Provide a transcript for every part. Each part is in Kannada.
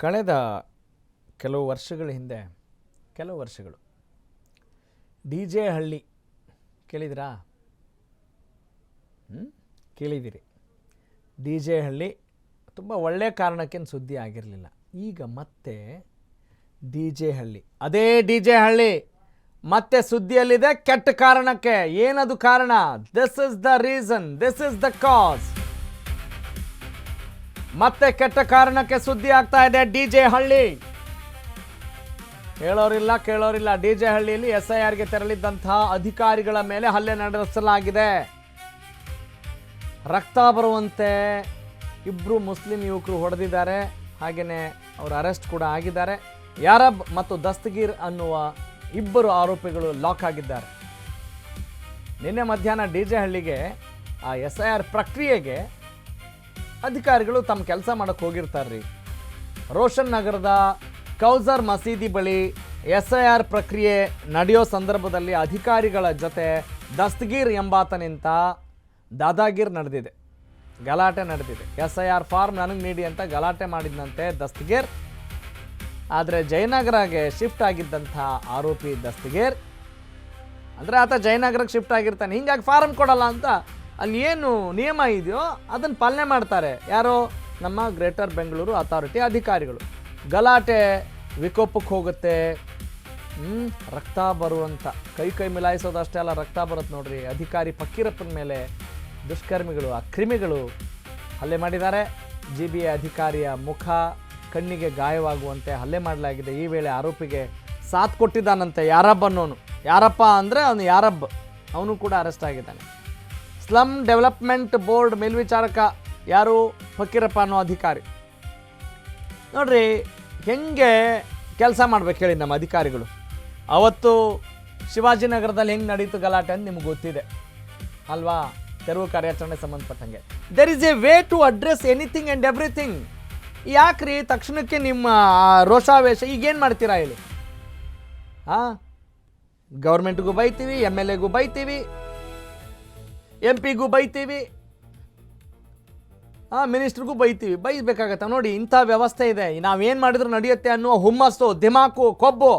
ಕಳೆದ ಕೆಲವು ವರ್ಷಗಳು DJ ಹಳ್ಳಿ ಕೇಳಿದಿರಾ? ಕೇಳಿದಿರಿ. DJ ಹಳ್ಳಿ ತುಂಬ ಒಳ್ಳೆಯ ಕಾರಣಕ್ಕೇನು ಸುದ್ದಿ ಆಗಿರಲಿಲ್ಲ. ಈಗ ಮತ್ತೆ DJ ಹಳ್ಳಿ, ಅದೇ DJ ಹಳ್ಳಿ ಮತ್ತೆ ಸುದ್ದಿಯಲ್ಲಿದೆ ಕೆಟ್ಟ ಕಾರಣಕ್ಕೆ. ಏನದು ಕಾರಣ? This is the reason, this is the ಕಾಸ್. ಮತ್ತೆ ಕೆಟ್ಟ ಕಾರಣಕ್ಕೆ ಸುದ್ದಿ ಆಗ್ತಾ ಇದೆ DJ ಹಳ್ಳಿ. ಹೇಳೋರಿಲ್ಲ ಕೇಳೋರಿಲ್ಲ. DJ ಹಳ್ಳಿಯಲ್ಲಿ SIRಗೆ ತೆರಳಿದ್ದಂತಹ ಅಧಿಕಾರಿಗಳ ಮೇಲೆ ಹಲ್ಲೆ ನಡೆಸಲಾಗಿದೆ. ರಕ್ತ ಬರುವಂತೆ ಇಬ್ಬರು ಮುಸ್ಲಿಂ ಯುವಕರು ಹೊಡೆದಿದ್ದಾರೆ. ಹಾಗೆಯೇ ಅವರು ಅರೆಸ್ಟ್ ಕೂಡ ಆಗಿದ್ದಾರೆ. ಯಾರಬ್ ಮತ್ತು ದಸ್ತಗೀರ್ ಅನ್ನುವ ಇಬ್ಬರು ಆರೋಪಿಗಳು ಲಾಕ್ ಆಗಿದ್ದಾರೆ. ನಿನ್ನೆ ಮಧ್ಯಾಹ್ನ DJ ಹಳ್ಳಿಗೆ ಆ SIR ಪ್ರಕ್ರಿಯೆಗೆ ಅಧಿಕಾರಿಗಳು ತಮ್ಮ ಕೆಲಸ ಮಾಡೋಕ್ಕೆ ಹೋಗಿರ್ತಾರ್ರಿ. ರೋಷನ್ ನಗರದ ಕೌಸರ್ ಮಸೀದಿ ಬಳಿ SIR ಪ್ರಕ್ರಿಯೆ ನಡೆಯೋ ಸಂದರ್ಭದಲ್ಲಿ ಅಧಿಕಾರಿಗಳ ಜೊತೆ ದಸ್ತಗೀರ್ ಎಂಬಾತನಿಂದ ದಾದಾಗಿರ್ ನಡೆದಿದೆ, ಗಲಾಟೆ ನಡೆದಿದೆ. SIR ಫಾರ್ಮ್ ನನಗೆ ನೀಡಿ ಅಂತ ಗಲಾಟೆ ಮಾಡಿದಂತೆ ದಸ್ತಗೀರ್. ಆದರೆ ಜಯನಗರಗೆ ಶಿಫ್ಟ್ ಆಗಿದ್ದಂಥ ಆರೋಪಿ ದಸ್ತಗೀರ್, ಅಂದರೆ ಆತ ಜಯನಗರಕ್ಕೆ ಶಿಫ್ಟ್ ಆಗಿರ್ತಾನೆ, ಹೀಗಾಗಿ ಫಾರ್ಮ್ ಕೊಡಲ್ಲ ಅಂತ ಅಲ್ಲಿ ಏನು ನಿಯಮ ಇದೆಯೋ ಅದನ್ನು ಪಾಲನೆ ಮಾಡ್ತಾರೆ. ಯಾರೋ ನಮ್ಮ ಗ್ರೇಟರ್ ಬೆಂಗಳೂರು ಅಥಾರಿಟಿ ಅಧಿಕಾರಿಗಳು. ಗಲಾಟೆ ವಿಕೋಪಕ್ಕೆ ಹೋಗುತ್ತೆ. ರಕ್ತ ಬರುವಂಥ ಕೈ ಮಿಲಾಯಿಸೋದಷ್ಟೇ ಅಲ್ಲ, ರಕ್ತ ಬರುತ್ತೆ ನೋಡ್ರಿ. ಅಧಿಕಾರಿ ಫಕ್ಕೀರಪ್ಪನ ಮೇಲೆ ದುಷ್ಕರ್ಮಿಗಳು, ಅಕ್ರಿಮಿಗಳು ಹಲ್ಲೆ ಮಾಡಿದ್ದಾರೆ. GBA ಅಧಿಕಾರಿಯ ಮುಖ ಕಣ್ಣಿಗೆ ಗಾಯವಾಗುವಂತೆ ಹಲ್ಲೆ ಮಾಡಲಾಗಿದೆ. ಈ ವೇಳೆ ಆರೋಪಿಗೆ ಸಾಥ್ ಕೊಟ್ಟಿದ್ದಾನಂತೆ ಯಾರಬ್ ಅನ್ನೋನು. ಯಾರಪ್ಪ ಅಂದರೆ ಅವನು ಯಾರಬ್, ಅವನು ಕೂಡ ಅರೆಸ್ಟ್ ಆಗಿದ್ದಾನೆ. ಸ್ಲಮ್ ಡೆವಲಪ್ಮೆಂಟ್ ಬೋರ್ಡ್ ಮೇಲ್ವಿಚಾರಕ ಯಾರು? ಫಕೀರಪ್ಪ ಅನ್ನೋ ಅಧಿಕಾರಿ. ನೋಡ್ರಿ ಹೆಂಗೆ ಕೆಲಸ ಮಾಡ್ಬೇಕು ಹೇಳಿ ನಮ್ಮ ಅಧಿಕಾರಿಗಳು. ಅವತ್ತು ಶಿವಾಜಿನಗರದಲ್ಲಿ ಹೆಂಗೆ ನಡೀತು ಗಲಾಟೆ ಅಂತ ನಿಮ್ಗೆ ಗೊತ್ತಿದೆ ಅಲ್ವಾ? ತೆರವು ಕಾರ್ಯಾಚರಣೆ ಸಂಬಂಧಪಟ್ಟಂಗೆ there is a way to address anything and everything. ಯಾಕ್ರಿ ತಕ್ಷಣಕ್ಕೆ ನಿಮ್ಮ ರೋಷಾವೇಶ? ಈಗೇನು ಮಾಡ್ತೀರಾ ಹೇಳಿ? ಗೌರ್ಮೆಂಟ್ಗೂ ಬೈತೀವಿ, MLAಗೂ ಬೈತೀವಿ, MP ಗೂ ಬೈತೀವಿ, ಮಿನಿಸ್ಟ್ರಿಗೂ ಬೈತೀವಿ. ಬೈಬೇಕಾಗತ್ತೆ ನೋಡಿ. ಇಂಥ ವ್ಯವಸ್ಥೆ ಇದೆ. ನಾವೇನು ಮಾಡಿದ್ರು ನಡೆಯುತ್ತೆ ಅನ್ನೋ ಹುಮ್ಮಸ್ಸು, ದಿಮಾಕು, ಕೊಬ್ಬು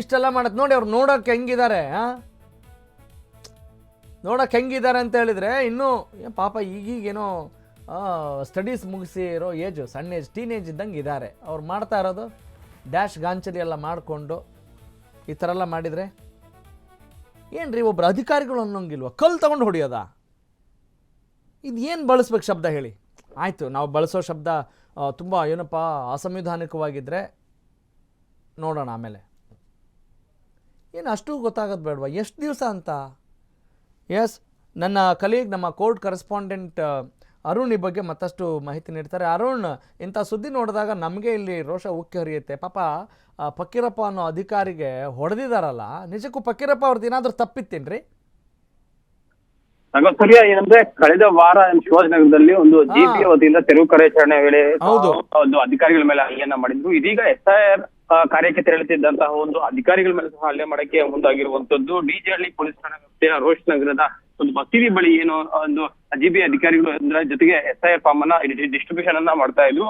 ಇಷ್ಟೆಲ್ಲ ಮಾಡುತ್ತೆ ನೋಡಿ. ಅವ್ರು ನೋಡೋಕೆ ಹೆಂಗಿದ್ದಾರೆ, ನೋಡೋಕೆ ಹೆಂಗಿದ್ದಾರೆ ಅಂತ ಹೇಳಿದರೆ ಇನ್ನೂ ಪಾಪ ಈಗೀಗೇನೋ ಸ್ಟಡೀಸ್ ಮುಗಿಸಿರೋ ಏಜು, ಸಣ್ಣ ಏಜ್, ಟೀನೇಜ್ ಇದ್ದಂಗೆ ಇದ್ದಾರೆ. ಅವ್ರು ಮಾಡ್ತಾ ಇರೋದು ಡ್ಯಾಶ್ ಗಾಂಚಲಿ ಎಲ್ಲ ಮಾಡಿಕೊಂಡು ಈ ಥರ ಎಲ್ಲ ಮಾಡಿದರೆ ಏನು ರೀ? ಒಬ್ಬರು ಅಧಿಕಾರಿಗಳು ಅನ್ನೋಂಗಿಲ್ವ? ಕಲ್ಲು ತಗೊಂಡು ಹೊಡೆಯೋದಾ? ಇದು ಏನು ಬಳಸ್ಬೇಕು ಶಬ್ದ ಹೇಳಿ? ಆಯಿತು, ನಾವು ಬಳಸೋ ಶಬ್ದ ತುಂಬ ಏನಪ್ಪ ಅಸಂವಿಧಾನಿಕವಾಗಿದ್ದರೆ ನೋಡೋಣ ಆಮೇಲೆ. ಏನು ಅಷ್ಟು ಗೊತ್ತಾಗೋದು ಬೇಡವಾ? ಎಷ್ಟು ದಿವಸ ಅಂತ? ಎಸ್, ನನ್ನ ಕಲೀಗ್, ನಮ್ಮ ಕೋರ್ಟ್ ಕರೆಸ್ಪಾಂಡೆಂಟ್ ಅರುಣ್ ಈ ಬಗ್ಗೆ ಮತ್ತಷ್ಟು ಮಾಹಿತಿ ನೀಡ್ತಾರೆ. ಅರುಣ್, ಇಂಥ ಸುದ್ದಿ ನೋಡಿದಾಗ ನಮಗೆ ಇಲ್ಲಿ ರೋಷ ಉಕ್ಕಿ ಹರಿಯುತ್ತೆ. ಪಾಪ ಫಕೀರಪ್ಪ ಅನ್ನೋ ಅಧಿಕಾರಿಗೆ ಹೊಡೆದಿದ್ದಾರಲ್ಲ, ನಿಜಕ್ಕೂ ಫಕೀರಪ್ಪ ಅವ್ರದ್ದು ಏನಾದರೂ ತಪ್ಪಿತ್ತೇನ್ರಿ? ಸರಿಯ ಏನಂದ್ರೆ ಕಳೆದ ವಾರ ಶಿವಾಜಿನಗರದಲ್ಲಿ ಒಂದು GBA ವತಿಯಿಂದ ತೆರವು ಕಾರ್ಯಾಚರಣೆ ವೇಳೆ ಒಂದು ಅಧಿಕಾರಿಗಳ ಮೇಲೆ ಹಲ್ಲೆಯನ್ನ ಮಾಡಿದ್ರು. ಇದೀಗ SIR ಕಾರ್ಯಕ್ಕೆ ತೆರಳುತ್ತಿದ್ದಂತಹ ಒಂದು ಅಧಿಕಾರಿಗಳ ಮೇಲೆ ಸಹ ಹಲ್ಲೆ ಮಾಡಕ್ಕೆ ಮುಂದಾಗಿರುವಂತದ್ದು. DJ ಹಳ್ಳಿ ಪೊಲೀಸ್ ಠಾಣಾ ವ್ಯಾಪ್ತಿಯ ರೋಷ್ ನಗರದ ಒಂದು ಮಸೀದಿ ಬಳಿ ಏನು ಒಂದು GBA ಅಧಿಕಾರಿಗಳು ಅದರ ಜೊತೆಗೆ SIR ಫಾರ್ಮ್ ಅನ್ನ ಡಿಸ್ಟ್ರಿಬ್ಯೂಷನ್ ಅನ್ನ ಮಾಡ್ತಾ ಇದ್ರು.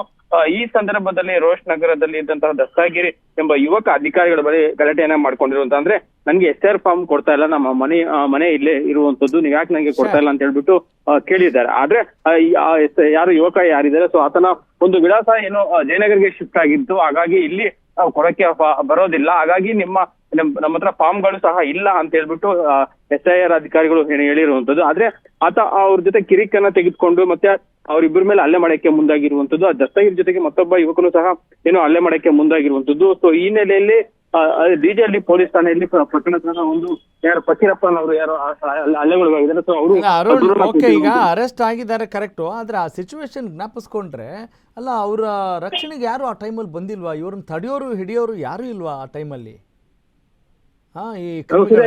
ಈ ಸಂದರ್ಭದಲ್ಲಿ ರೋಷ್ ನಗರದಲ್ಲಿ ಇದ್ದಂತಹ ದಸ್ತಗೀರ್ ಎಂಬ ಯುವಕ ಅಧಿಕಾರಿಗಳ ಬಳಿ ಗಲಾಟೆಯನ್ನ ಮಾಡ್ಕೊಂಡಿರುವಂತ, ಅಂದ್ರೆ ನನ್ಗೆ SIR ಫಾರ್ಮ್ ಕೊಡ್ತಾ ಇಲ್ಲ, ನಮ್ಮ ಮನೆ ಇಲ್ಲೇ ಇರುವಂತದ್ದು, ನೀವ್ ಯಾಕೆ ನಂಗೆ ಕೊಡ್ತಾ ಇಲ್ಲ ಅಂತ ಹೇಳ್ಬಿಟ್ಟು ಕೇಳಿದ್ದಾರೆ. ಆದ್ರೆ ಯಾರು ಯುವಕ ಯಾರಿದ್ದಾರೆ, ಸೊ ಆತನ ಒಂದು ವಿಳಾಸ ಏನು ಜಯನಗರ್ಗೆ ಶಿಫ್ಟ್ ಆಗಿತ್ತು. ಹಾಗಾಗಿ ಇಲ್ಲಿ ಕೊಡಕ್ಕೆ ಬರೋದಿಲ್ಲ, ಹಾಗಾಗಿ ನಮ್ಮ ಹತ್ರ ಫಾರ್ಮ್ಗಳು ಸಹ ಇಲ್ಲ ಅಂತ ಹೇಳ್ಬಿಟ್ಟು SIR ಅಧಿಕಾರಿಗಳು ಹೇಳಿರುವಂತದ್ದು. ಆದ್ರೆ ಆತ ಅವ್ರ ಜೊತೆ ಕಿರಿಕನ್ನ ತೆಗೆದುಕೊಂಡು ಮತ್ತೆ ಅವ್ರಿಬ್ಬರ ಮೇಲೆ ಹಲ್ಲೆ ಮಾಡಕ್ಕೆ ಮುಂದಾಗಿರುವಂತದ್ದು. ಆ ದಸ್ತಗೀರ್ ಜೊತೆಗೆ ಮತ್ತೊಬ್ಬ ಯುವಕನು ಸಹ ಏನೋ ಹಲ್ಲೆ ಮಾಡಕ್ಕೆ ಮುಂದಾಗಿರುವಂತದ್ದು. ಸೊ ಈ ನೆಲೆಯಲ್ಲಿ DJ ಹಳ್ಳಿ ಪೊಲೀಸ್ ಠಾಣೆಯಲ್ಲಿ ಪ್ರಕರಣ ಸಹ ಒಂದು ಯಾರು ಫಕೀರಪ್ಪನವರು ಯಾರು ಹಲ್ಲೆಗೊಳಗಾಗಿದ್ದಾರೆ. ಸೊ ಅವರು ಈಗ ಅರೆಸ್ಟ್ ಆಗಿದ್ದಾರೆ, ಕರೆಕ್ಟು. ಆದ್ರೆ ಆ ಸಿಚುವೇಶನ್ ಜ್ಞಾಪಿಸ್ಕೊಂಡ್ರೆ ಅಲ್ಲ, ಅವರ ರಕ್ಷಣೆಗೆ ಯಾರು ಆ ಟೈಮಲ್ಲಿ ಬಂದಿಲ್ವಾ? ಇವ್ರನ್ನ ತಡೆಯೋರು ಹಿಡಿಯೋರು ಯಾರು ಇಲ್ವಾ ಆ ಟೈಮಲ್ಲಿ?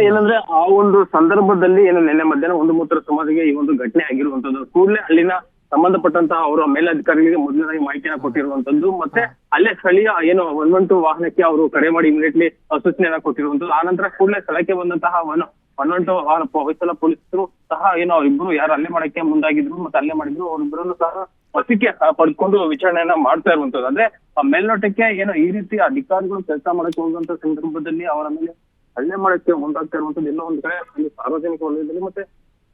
ಏನಂದ್ರೆ ಆ ಒಂದು ಸಂದರ್ಭದಲ್ಲಿ ಏನು ನಿನ್ನೆ ಮಧ್ಯಾಹ್ನ 1:30 ಸುಮಾರಿಗೆ ಈ ಒಂದು ಘಟನೆ ಆಗಿರುವಂತದ್ದು. ಕೂಡಲೇ ಅಲ್ಲಿನ ಸಂಬಂಧಪಟ್ಟಂತಹ ಅವರ ಮೇಲಧಿಕಾರಿಗಳಿಗೆ ಮೊದಲನೇದಾಗಿ ಮಾಹಿತಿಯನ್ನ ಕೊಟ್ಟಿರುವಂತದ್ದು. ಮತ್ತೆ ಅಲ್ಲೇ ಸ್ಥಳೀಯ ಏನು 112 ವಾಹನಕ್ಕೆ ಅವರು ಕರೆ ಮಾಡಿ ಇಮಿಡಿಯೇಟ್ಲಿ ಸೂಚನೆಯನ್ನ ಕೊಟ್ಟಿರುವಂತದ್ದು. ಆ ನಂತರ ಕೂಡಲೇ ಸ್ಥಳಕ್ಕೆ ಬಂದಂತಹ 112 ವಾಹನ ಹೊಯ್ಸಳ ಪೊಲೀಸರು ಸಹ ಏನು ಅವರಿಬ್ರು ಯಾರು ಹಲ್ಲೆ ಮಾಡಕ್ಕೆ ಮುಂದಾಗಿದ್ರು ಮತ್ತೆ ಹಲ್ಲೆ ಮಾಡಿದ್ರು ಅವರಿಬ್ಬರನ್ನು ಸಹ ವಶಕ್ಕೆ ಪಡ್ಕೊಂಡು ವಿಚಾರಣೆಯನ್ನ ಮಾಡ್ತಾ ಇರುವಂತದ್ದು. ಅಂದ್ರೆ ಮೇಲ್ನೋಟಕ್ಕೆ ಏನೋ ಈ ರೀತಿ ಅಧಿಕಾರಿಗಳು ಕೆಲಸ ಮಾಡಕ್ಕೆ ಹೋಗುವಂತ ಸಂದರ್ಭದಲ್ಲಿ ಅವರ ಮೇಲೆ ಹಲ್ಲೆ ಮಾಡಕ್ಕೆ ಮುಂದಾಗ್ತಾ ಇರುವಂತದ್ದು ಎಲ್ಲೋ ಒಂದ್ ಕಡೆ ಅಲ್ಲಿ ಸಾರ್ವಜನಿಕ ವಲಯದಲ್ಲಿ ಮತ್ತೆ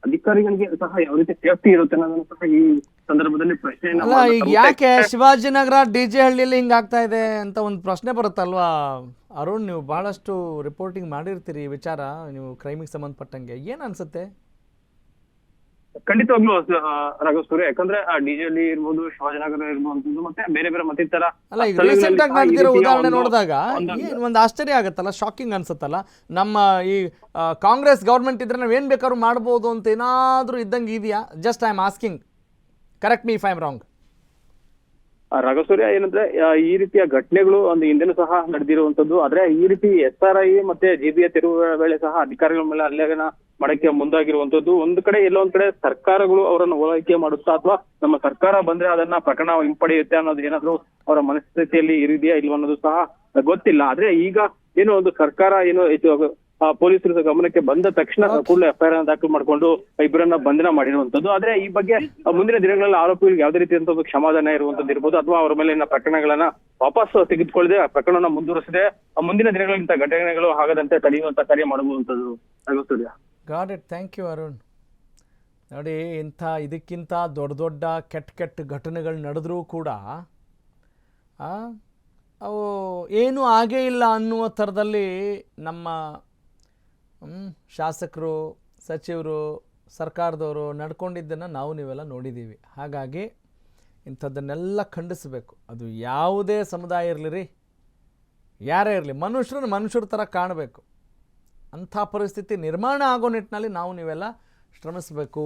ಅಧಿಕಾರಿಗಳಿಗೆ ಸಹ ಯಾವ ರೀತಿ ಸೇಫ್ಟಿ ಇರುತ್ತೆ ಅನ್ನೋದನ್ನ ಸಹ ಈ ಸಂದರ್ಭದಲ್ಲಿ ಪ್ರಶ್ನೆಯನ್ನ ಅಲ್ಲ, ಈಗ ಯಾಕೆ ಶಿವಾಜಿನಗರ DJ ಹಳ್ಳಿಯಲ್ಲಿ ಹಿಂಗಾಗ್ತಾ ಇದೆ ಅಂತ ಒಂದು ಪ್ರಶ್ನೆ ಬರುತ್ತಲ್ವಾ ಅರುಣ್? ನೀವು ಬಹಳಷ್ಟು ರಿಪೋರ್ಟಿಂಗ್ ಮಾಡಿರ್ತೀರಿ ಈ ವಿಚಾರ, ನೀವು ಕ್ರೈಮಿಗೆ ಸಂಬಂಧಪಟ್ಟಂಗೆ. ಏನು ಅನ್ಸುತ್ತೆ? ಖಂಡಿತವಾಗ್ಲೂ ರಾಘವೇಶ್ವರಿ, ಯಾಕಂದ್ರೆ ಡಿಜೆಲಿ ಇರ್ಬೋದು, ಶಿವಾಜಿನಗರ ಇರ್ಬೋದು, ಮತ್ತೆ ಬೇರೆ ಬೇರೆ ಮತ್ತಿತರ ಅಲ್ಲ, ಈಗ ರೀಸೆಂಟ್ ಆಗಿ ನಡೆದಿರೋ ಉದಾಹರಣೆ ನೋಡಿದಾಗ ಒಂದು ಆಶ್ಚರ್ಯ ಆಗುತ್ತಲ್ಲ, ಶಾಕಿಂಗ್ ಅನ್ಸುತ್ತಲ್ಲ. ನಮ್ಮ ಈ ಕಾಂಗ್ರೆಸ್ ಗೌರ್ಮೆಂಟ್ ಇದ್ರೆ ನಾವು ಏನು ಬೇಕಾದ್ರೂ ಮಾಡ್ಬೋದು ಅಂತ ಏನಾದರೂ ಇದ್ದಂಗೆ ಇದೆಯಾ? Just I am asking, correct me if I am wrong. ರಾಘವೇಶ್ವರ್ಯ, ಏನಂದ್ರೆ ಈ ರೀತಿಯ ಘಟನೆಗಳು ಒಂದು ಹಿಂದೆನೂ ಸಹ ನಡೆದಿರುವಂತದ್ದು. ಆದ್ರೆ ಈ ರೀತಿ SRI ಮತ್ತೆ GBA ತಿರುವು ವೇಳೆ ಸಹ ಅಧಿಕಾರಿಗಳ ಮೇಲೆ ಹಲ್ಲೆಗಳನ್ನ ಮಾಡಕ್ಕೆ ಮುಂದಾಗಿರುವಂತದ್ದು. ಒಂದ್ ಕಡೆ ಎಲ್ಲೋ ಒಂದ್ ಕಡೆ ಸರ್ಕಾರಗಳು ಅವರನ್ನು ಓಲೈಕೆ ಮಾಡುತ್ತಾ ಅಥವಾ ನಮ್ಮ ಸರ್ಕಾರ ಬಂದ್ರೆ ಅದನ್ನ ಪ್ರಕರಣ ಹಿಂಪಡೆಯುತ್ತೆ ಅನ್ನೋದು ಏನಾದ್ರು ಅವರ ಮನಸ್ಥಿತಿಯಲ್ಲಿ ಇರಿದೆಯಾ ಇಲ್ವ ಅನ್ನೋದು ಸಹ ಗೊತ್ತಿಲ್ಲ. ಆದ್ರೆ ಈಗ ಏನೋ ಒಂದು ಸರ್ಕಾರ ಏನೋ ಪೊಲೀಸರ ಗಮನಕ್ಕೆ ಬಂದ ತಕ್ಷಣ ಕೂಡಲೇ FIR ದಾಖಲು ಮಾಡಿಕೊಂಡು ಇಬ್ಬರನ್ನ ಬಂಧನ ಮಾಡಿರುವಂತದ್ದು. ಆದ್ರೆ ಈ ಬಗ್ಗೆ ಮುಂದಿನ ದಿನಗಳಲ್ಲಿ ಆರೋಪಿಗಳಿಗೆ ಯಾವುದೇ ರೀತಿಯಂತ ಕ್ಷಮಾದಾನ ಇರುವಂತದ್ದು ಇರ್ಬೋದು, ಅಥವಾ ಅವರ ಮೇಲಿನ ಪ್ರಕರಣಗಳನ್ನ ವಾಪಸ್ ತೆಗೆದುಕೊಳ್ಳದೆ ಪ್ರಕರಣ ಮುಂದುವರಿಸದೆ ಮುಂದಿನ ದಿನಗಳಲ್ಲಿ ಇಂಥ ಘಟನೆಗಳು ಆಗದಂತೆ ತಡೆಯುವಂತ ಕಾರ್ಯ ಮಾಡಬಹುದಂತದ್ದು. ಆಗುತ್ತದೆ. Got it, thank you Arun. ನೋಡಿ, ಇದಕ್ಕಿಂತ ದೊಡ್ಡ ಕೆಟ್ಟ ಘಟನೆಗಳು ನಡೆದ್ರೂ ಕೂಡ ಅವು ಏನೂ ಆಗೇ ಇಲ್ಲ ಅನ್ನುವ ಥರದಲ್ಲಿ ನಮ್ಮ ಶಾಸಕರು, ಸಚಿವರು, ಸರ್ಕಾರದವರು ನಡ್ಕೊಂಡಿದ್ದನ್ನು ನೀವೆಲ್ಲ ನೋಡಿದ್ದೀವಿ. ಹಾಗಾಗಿ ಇಂಥದ್ದನ್ನೆಲ್ಲ ಖಂಡಿಸಬೇಕು. ಅದು ಯಾವುದೇ ಸಮುದಾಯ ಇರಲಿ ರೀ, ಯಾರೇ ಇರಲಿ, ಮನುಷ್ಯರ ಥರ ಕಾಣಬೇಕು. ಅಂಥ ಪರಿಸ್ಥಿತಿ ನಿರ್ಮಾಣ ಆಗೋ ನಿಟ್ಟಿನಲ್ಲಿ ನೀವೆಲ್ಲ ಶ್ರಮಿಸಬೇಕು.